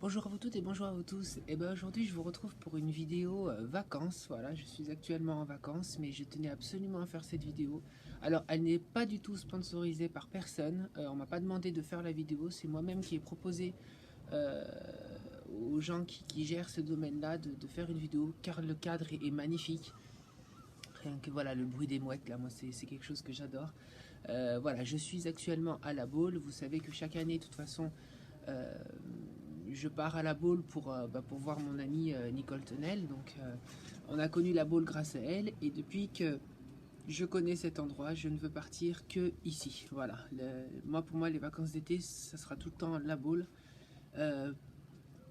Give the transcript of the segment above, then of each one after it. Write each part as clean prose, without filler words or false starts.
Bonjour à vous toutes et bonjour à vous tous. Et ben aujourd'hui je vous retrouve pour une vidéo vacances. Voilà, je suis actuellement en vacances, mais je tenais absolument à faire cette vidéo. Alors elle n'est pas du tout sponsorisée par personne. On m'a pas demandé de faire la vidéo, c'est moi-même qui ai proposé euh, aux gens qui gèrent ce domaine-là de faire une vidéo, car le cadre est magnifique. Rien que voilà le bruit des mouettes là, moi c'est quelque chose que j'adore. Voilà, je suis actuellement à La Baule. Vous savez que chaque année, de toute façon, euh, je pars à La Baule pour voir mon amie Nicole Tenel. Donc, on a connu La Baule grâce à elle. Et depuis que je connais cet endroit, je ne veux partir que ici. Voilà. Pour moi, les vacances d'été, ça sera tout le temps La Baule. Euh,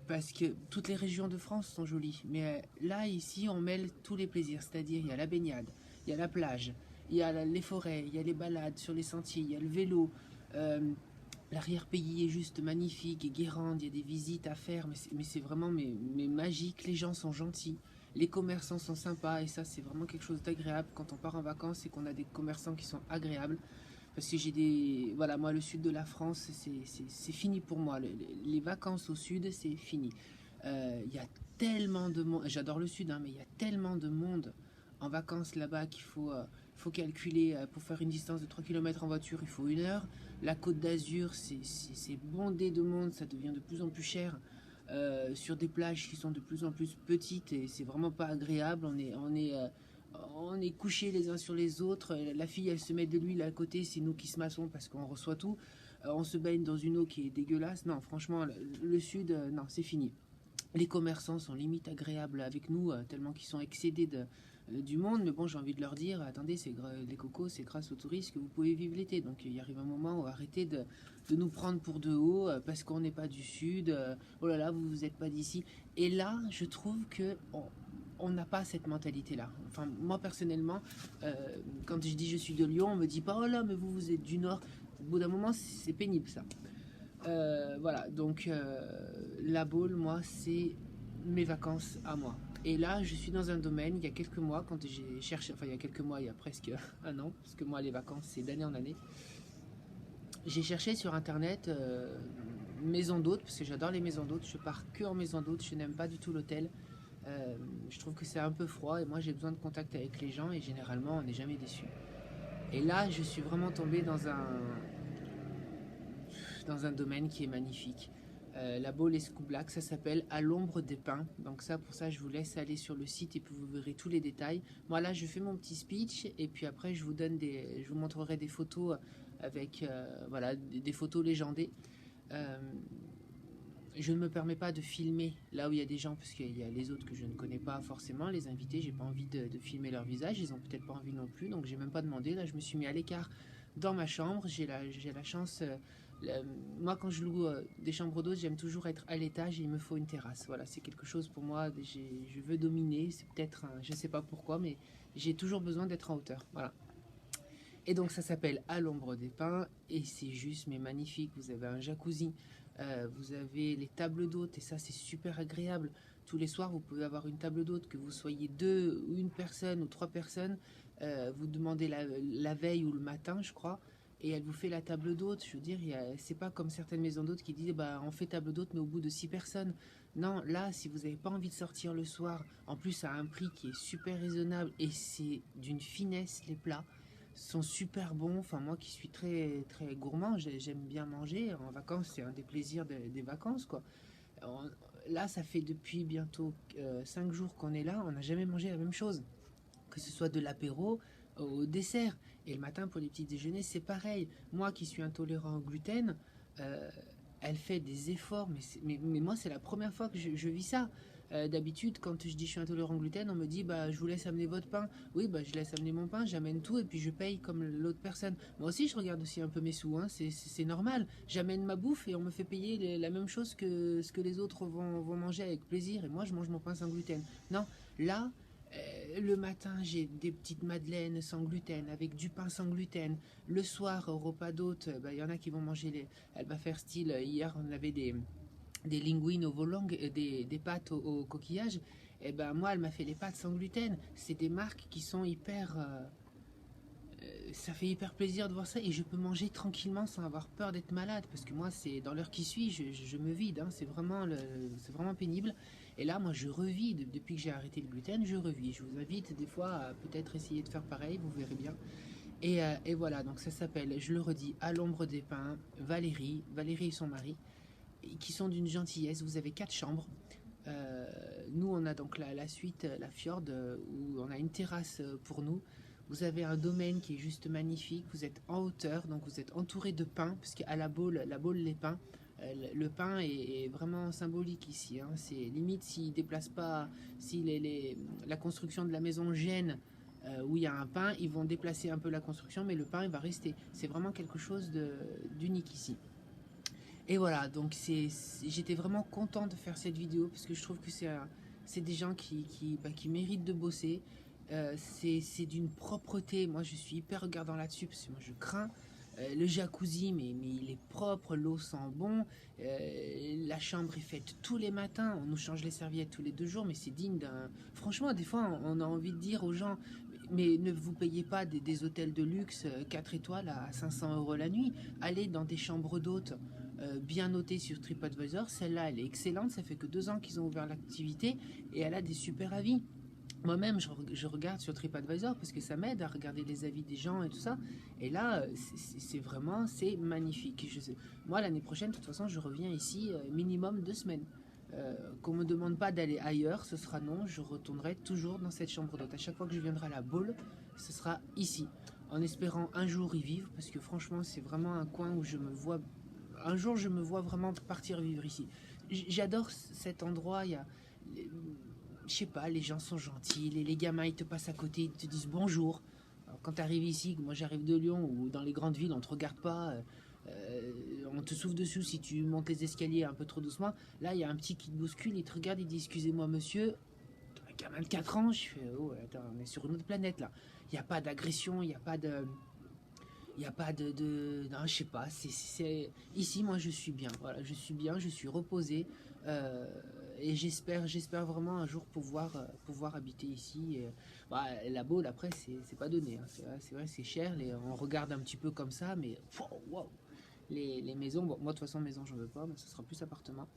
Parce que toutes les régions de France sont jolies. Mais là, ici, on mêle tous les plaisirs. C'est-à-dire, il y a la baignade, il y a la plage, il y a les forêts, il y a les balades sur les sentiers, il y a le vélo. Euh, L'arrière-pays est juste magnifique et Guérande, il y a des visites à faire, mais c'est vraiment magique. Les gens sont gentils, les commerçants sont sympas et ça, c'est vraiment quelque chose d'agréable quand on part en vacances et qu'on a des commerçants qui sont agréables. Parce que j'ai des. Voilà, moi, le sud de la France, c'est fini pour moi. Les vacances au sud, c'est fini. Il y a tellement de monde. J'adore le sud, hein, mais il y a tellement de monde en vacances là-bas qu'il faut calculer. Pour faire une distance de 3 km en voiture, il faut 1 heure. La côte d'Azur, c'est bondé de monde, ça devient de plus en plus cher. Sur des plages qui sont de plus en plus petites et c'est vraiment pas agréable. On est couchés les uns sur les autres. La fille, elle se met de l'huile à côté, c'est nous qui se massons parce qu'on reçoit tout. On se baigne dans une eau qui est dégueulasse. Non, franchement, le sud, non, c'est fini. Les commerçants sont limite agréables avec nous, tellement qu'ils sont excédés du monde. Mais bon, j'ai envie de leur dire, attendez, les cocos, c'est grâce aux touristes que vous pouvez vivre l'été. Donc il arrive un moment où arrêtez de nous prendre pour de haut parce qu'on n'est pas du sud. Oh là là, vous n'êtes pas d'ici. Et là, je trouve que on n'a pas cette mentalité-là. Enfin, moi personnellement, euh, quand je dis je suis de Lyon, on me dit pas oh là, mais vous êtes du Nord. Au bout d'un moment, c'est pénible ça. Voilà, donc la Baule, moi, c'est mes vacances à moi. Et là, je suis dans un domaine, il y a quelques mois, quand j'ai cherché, enfin il y a quelques mois, il y a presque un an, parce que moi, les vacances, c'est d'année en année, j'ai cherché sur Internet maison d'hôte, parce que j'adore les maisons d'hôtes, je pars que en maison d'hôte, je n'aime pas du tout l'hôtel. Je trouve que c'est un peu froid, et moi, j'ai besoin de contact avec les gens, et généralement, on n'est jamais déçu. Et là, je suis vraiment tombée dans un domaine qui est magnifique. La Baule Escoublac, ça s'appelle À l'ombre des pins. Donc ça, pour ça, je vous laisse aller sur le site et puis vous verrez tous les détails. Moi là, je fais mon petit speech et puis après, je vous montrerai des photos avec voilà, des photos légendées. Euh, je ne me permets pas de filmer là où il y a des gens parce qu'il y a les autres que je ne connais pas forcément, les invités, j'ai pas envie de filmer leur visage, ils ont peut-être pas envie non plus, donc j'ai même pas demandé. Là, je me suis mis à l'écart dans ma chambre, j'ai la chance. La- Moi, quand je loue des chambres d'hôtes, j'aime toujours être à l'étage et il me faut une terrasse. Voilà, c'est quelque chose pour moi. Je veux dominer. C'est peut-être, je sais pas pourquoi, mais j'ai toujours besoin d'être en hauteur. Voilà. Et donc ça s'appelle À l'ombre des pins et c'est juste mais magnifique. Vous avez un jacuzzi, vous avez les tables d'hôtes et ça c'est super agréable. Tous les soirs vous pouvez avoir une table d'hôte, que vous soyez deux ou une personne ou trois personnes. Vous demandez la veille ou le matin je crois et elle vous fait la table d'hôte. Je veux dire, c'est pas comme certaines maisons d'hôtes qui disent bah on fait table d'hôte mais au bout de 6 personnes. Non, là si vous n'avez pas envie de sortir le soir, en plus à un prix qui est super raisonnable et c'est d'une finesse les plats sont super bons. Enfin, moi qui suis très, très gourmand, j'aime bien manger. En vacances, c'est un des plaisirs des vacances, quoi. On- Là, ça fait depuis bientôt 5 jours qu'on est là. On n'a jamais mangé la même chose. Que ce soit de l'apéro au dessert. Et le matin, pour les petits déjeuners, c'est pareil. Moi qui suis intolérant au gluten, euh, elle fait des efforts. Mais moi, c'est la première fois que je vis ça. D'habitude, quand je dis je suis intolérant au gluten, on me dit bah je vous laisse amener votre pain. Oui, bah je laisse amener mon pain, j'amène tout et puis je paye comme l'autre personne. Moi aussi, je regarde aussi un peu mes sous, hein, c'est normal. J'amène ma bouffe et on me fait payer la même chose que ce que les autres vont manger avec plaisir. Et moi, je mange mon pain sans gluten. Non, là, le matin, j'ai des petites madeleines sans gluten, avec du pain sans gluten. Le soir, au repas d'hôte, bah, il y en a qui vont manger Elle va faire style, hier, on avait des linguines au volant, des pâtes au coquillage. Et ben moi, elle m'a fait les pâtes sans gluten. C'est des marques qui sont hyper ça fait hyper plaisir de voir ça et je peux manger tranquillement sans avoir peur d'être malade parce que moi c'est dans l'heure qui suit je me vide, hein, c'est vraiment pénible et là moi je revis depuis que j'ai arrêté le gluten, je revis. Je vous invite des fois à peut-être essayer de faire pareil, vous verrez bien. Et voilà, donc ça s'appelle, je le redis, À l'ombre des pins, Valérie et son mari, qui sont d'une gentillesse. Vous avez 4 chambres. Nous, on a donc la suite, la fjord, où on a une terrasse pour nous. Vous avez un domaine qui est juste magnifique. Vous êtes en hauteur, donc vous êtes entouré de pins, puisqu'à la Baule les pins. Le pin est vraiment symbolique ici. Hein. C'est limite s'il déplace pas, si la construction de la maison gêne où il y a un pin, ils vont déplacer un peu la construction, mais le pin il va rester. C'est vraiment quelque chose d'unique ici. Et voilà, donc j'étais vraiment content de faire cette vidéo parce que je trouve que c'est des gens qui méritent de bosser. C'est d'une propreté. Moi, je suis hyper regardant là-dessus parce que moi, je crains. Le jacuzzi, mais il est propre, l'eau sent bon. La chambre est faite tous les matins. On nous change les serviettes tous les 2 jours, mais c'est digne d'un. Franchement, des fois, on a envie de dire aux gens. Mais ne vous payez pas des hôtels de luxe 4 étoiles à 500 € la nuit. Allez dans des chambres d'hôtes bien notées sur TripAdvisor. Celle-là, elle est excellente. Ça fait que 2 ans qu'ils ont ouvert l'activité et elle a des super avis. Moi-même, je regarde sur TripAdvisor parce que ça m'aide à regarder les avis des gens et tout ça. Et là, c'est magnifique. Moi, l'année prochaine, de toute façon, je reviens ici minimum 2 semaines. Qu'on me demande pas d'aller ailleurs, ce sera non. Je retournerai toujours dans cette chambre d'hôte. À chaque fois que je viendrai à la Baule, ce sera ici. En espérant un jour y vivre parce que franchement, c'est vraiment un coin où je me vois. Un jour, je me vois vraiment partir vivre ici. J'adore cet endroit. Je sais pas, les gens sont gentils, les gamins ils te passent à côté, ils te disent bonjour. Alors, quand tu arrives ici, moi j'arrive de Lyon ou dans les grandes villes, on te regarde pas, on te souffle dessus si tu montes les escaliers un peu trop doucement. Là, il y a un petit qui te bouscule, il te regarde, il dit excusez-moi monsieur. Un gamin de 4 ans, je fais oh attends, on est sur une autre planète là. Il n'y a pas d'agression, il n'y a pas de. Il n'y a pas non, je sais pas. Ici, moi, je suis bien. Voilà, je suis bien, je suis reposé. Et j'espère vraiment un jour pouvoir habiter ici. La Baule, après, c'est pas donné. Hein. C'est vrai, c'est cher. On regarde un petit peu comme ça, mais wow. Les maisons, bon, moi, de toute façon, maison, j'en veux pas, mais ce sera plus appartement.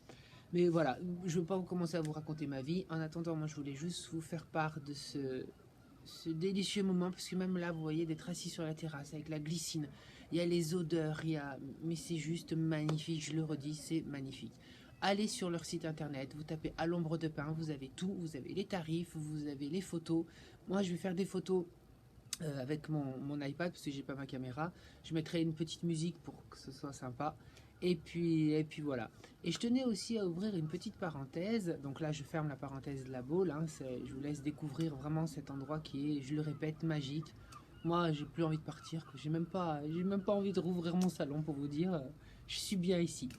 Mais voilà, je ne veux pas commencer à vous raconter ma vie. En attendant, moi, je voulais juste vous faire part de ce délicieux moment, parce que même là, vous voyez, d'être assis sur la terrasse avec la glycine, il y a les odeurs, mais c'est juste magnifique, je le redis, c'est magnifique. Allez sur leur site internet, vous tapez À l'ombre de pin, vous avez tout, vous avez les tarifs, vous avez les photos. Moi, je vais faire des photos avec mon iPad, parce que j'ai pas ma caméra. Je mettrai une petite musique pour que ce soit sympa. Et puis voilà. Et je tenais aussi à ouvrir une petite parenthèse. Donc là, je ferme la parenthèse de la Baule. Hein. Je vous laisse découvrir vraiment cet endroit qui est, je le répète, magique. Moi, j'ai plus envie de partir. J'ai même pas envie de rouvrir mon salon pour vous dire. Je suis bien ici.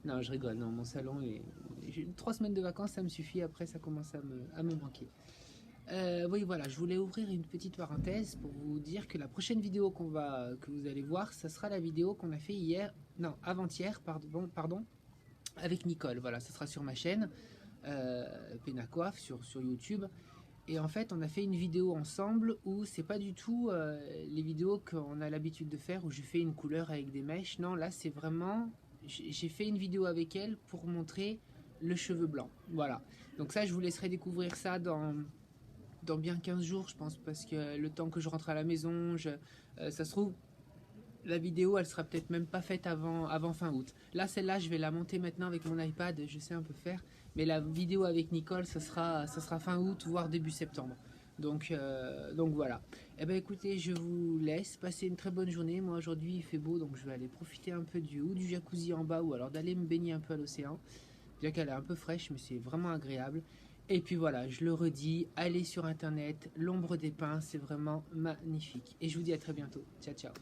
Non, je rigole. Non, mon salon est. J'ai 3 semaines de vacances, ça me suffit. Après, ça commence à me manquer. Oui, voilà, je voulais ouvrir une petite parenthèse pour vous dire que la prochaine vidéo que vous allez voir, ça sera la vidéo qu'on a fait avant-hier, pardon, avec Nicole. Voilà, ça sera sur ma chaîne, Pénacoiffe, sur YouTube. Et en fait, on a fait une vidéo ensemble où c'est pas du tout les vidéos qu'on a l'habitude de faire où je fais une couleur avec des mèches. Non, là, c'est vraiment. J'ai fait une vidéo avec elle pour montrer le cheveu blanc. Voilà. Donc, ça, je vous laisserai découvrir ça dans bien 15 jours, je pense, parce que le temps que je rentre à la maison, ça se trouve, la vidéo, elle sera peut-être même pas faite avant fin août. Là, celle-là, je vais la monter maintenant avec mon iPad, je sais un peu faire, mais la vidéo avec Nicole, ça sera fin août, voire début septembre. Donc voilà. Eh bien, écoutez, je vous laisse passer une très bonne journée. Moi, aujourd'hui, il fait beau, donc je vais aller profiter un peu du jacuzzi en bas, ou alors d'aller me baigner un peu à l'océan. Bien qu'elle est un peu fraîche, mais c'est vraiment agréable. Et puis voilà, je le redis, allez sur internet, l'ombre des pins, c'est vraiment magnifique. Et je vous dis à très bientôt. Ciao, ciao.